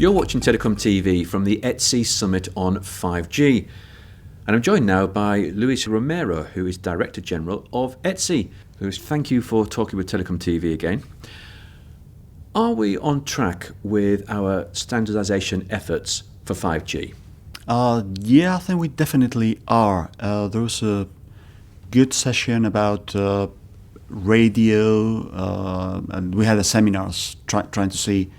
You're watching Telecom TV from the ETSI Summit on 5G. And I'm joined now by Luis Romero, who is Director General of ETSI. Luis, thank you for talking with Telecom TV again. Are we on track with our standardisation efforts for 5G? Yeah, I think we definitely are. There was a good session about radio, and we had a seminars trying to see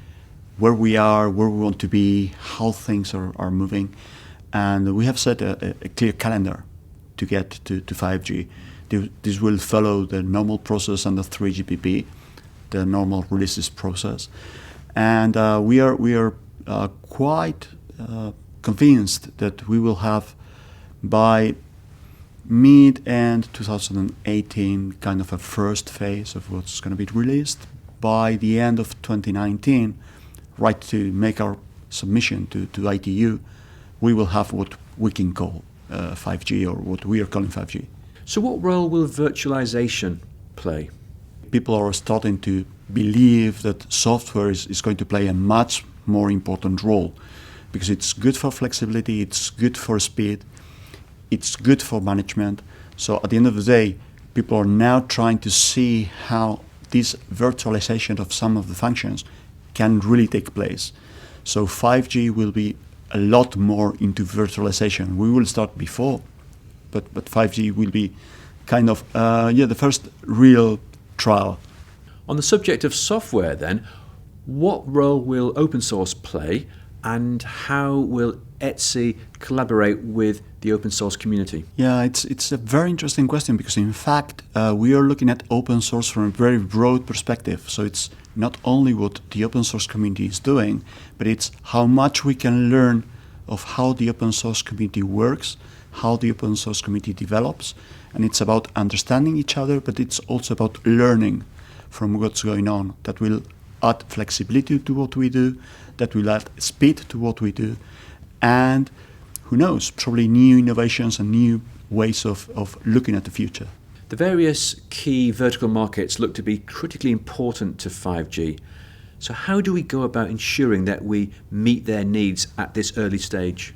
where we are, where we want to be, how things are moving. And we have set a clear calendar to get to 5G. This will follow the normal process under 3GPP, the normal releases process. And we are quite convinced that we will have by mid-end 2018 kind of a first phase of what's going to be released. By the end of 2019, right to make our submission to ITU, we will have what we can call 5G, or what we are calling 5G. So what role will virtualization play? People are starting to believe that software is going to play a much more important role, because it's good for flexibility, it's good for speed, it's good for management. So at the end of the day, people are now trying to see how this virtualization of some of the functions can really take place. So 5G will be a lot more into virtualization. We will start before, but 5G will be kind of the first real trial. On the subject of software then, what role will open source play, and how will ETSI collaborate with the open source community? Yeah, it's a very interesting question, because in fact we are looking at open source from a very broad perspective. So it's not only what the open source community is doing, but it's how much we can learn of how the open source community works, how the open source community develops, and it's about understanding each other, but it's also about learning from what's going on. That will add flexibility to what we do, that will add speed to what we do, and who knows, probably new innovations and new ways of looking at the future. The various key vertical markets look to be critically important to 5G. So how do we go about ensuring that we meet their needs at this early stage?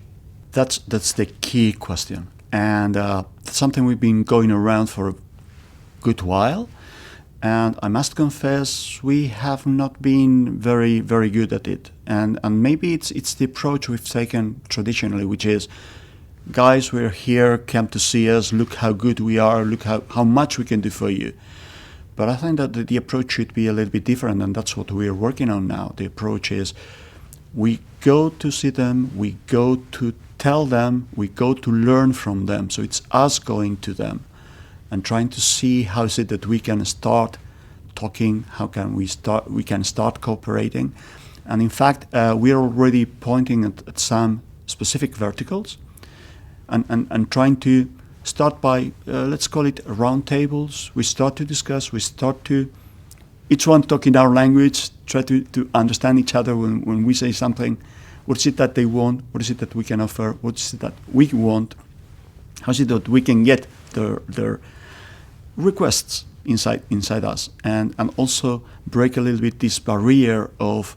That's the key question, and that's something we've been going around for a good while. And I must confess, we have not been very, very good at it. And maybe it's the approach we've taken traditionally, which is, guys, we're here, come to see us, look how good we are, look how much we can do for you. But I think that the approach should be a little bit different, and that's what we are working on now. The approach is, we go to see them, we go to tell them, we go to learn from them. So it's us going to them and trying to see how is it that we can start talking, we can start cooperating. And in fact, we are already pointing at some specific verticals and trying to start by, let's call it roundtables. We start to discuss, each one talk in our language, try to understand each other when we say something. What is it that they want? What is it that we can offer? What is it that we want? How is it that we can get their requests inside us, and also break a little bit this barrier of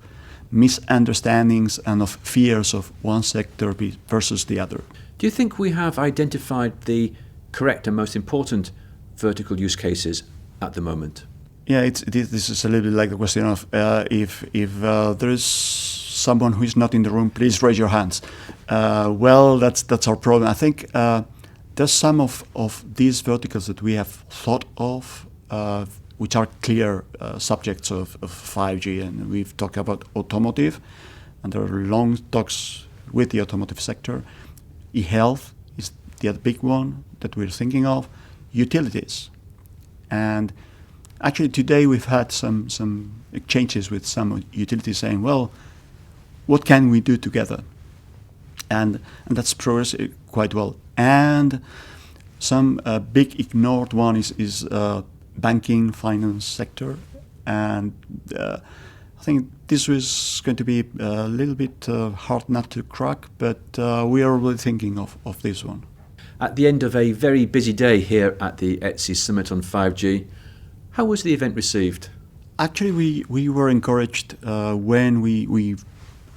misunderstandings and of fears of one sector versus the other. Do you think we have identified the correct and most important vertical use cases at the moment? Yeah, this is a little bit like the question of if there is someone who is not in the room, please raise your hands. Well, that's our problem. I think there's some of these verticals that we have thought of, which are clear subjects of 5G, and we've talked about automotive, and there are long talks with the automotive sector. E-health is the other big one that we're thinking of. Utilities, and actually today we've had some exchanges with some utilities saying, well, what can we do together? And that's progressed quite well. And some big ignored one is banking, finance sector, and I think this was going to be a little bit hard nut to crack, but we are really thinking of this one. At the end of a very busy day here at the ETSI Summit on 5G, how was the event received? Actually, we were encouraged when we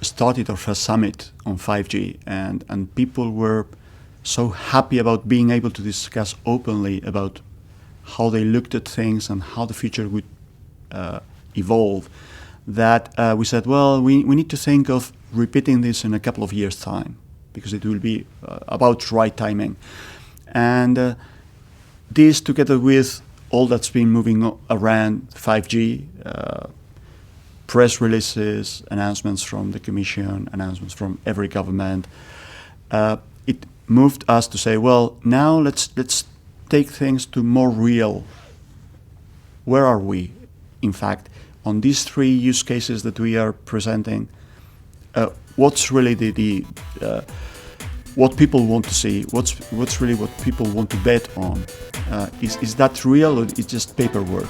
started our first summit on 5G, and people were so happy about being able to discuss openly about how they looked at things and how the future would evolve, that we said, well, we need to think of repeating this in a couple of years' time, because it will be about right timing. And this, together with all that's been moving around 5G, press releases, announcements from the Commission, announcements from every government, it moved us to say, well, now let's take things to more real. Where are we, in fact, on these three use cases that we are presenting? What's really what people want to see? What's really what people want to bet on? Is that real, or is it just paperwork?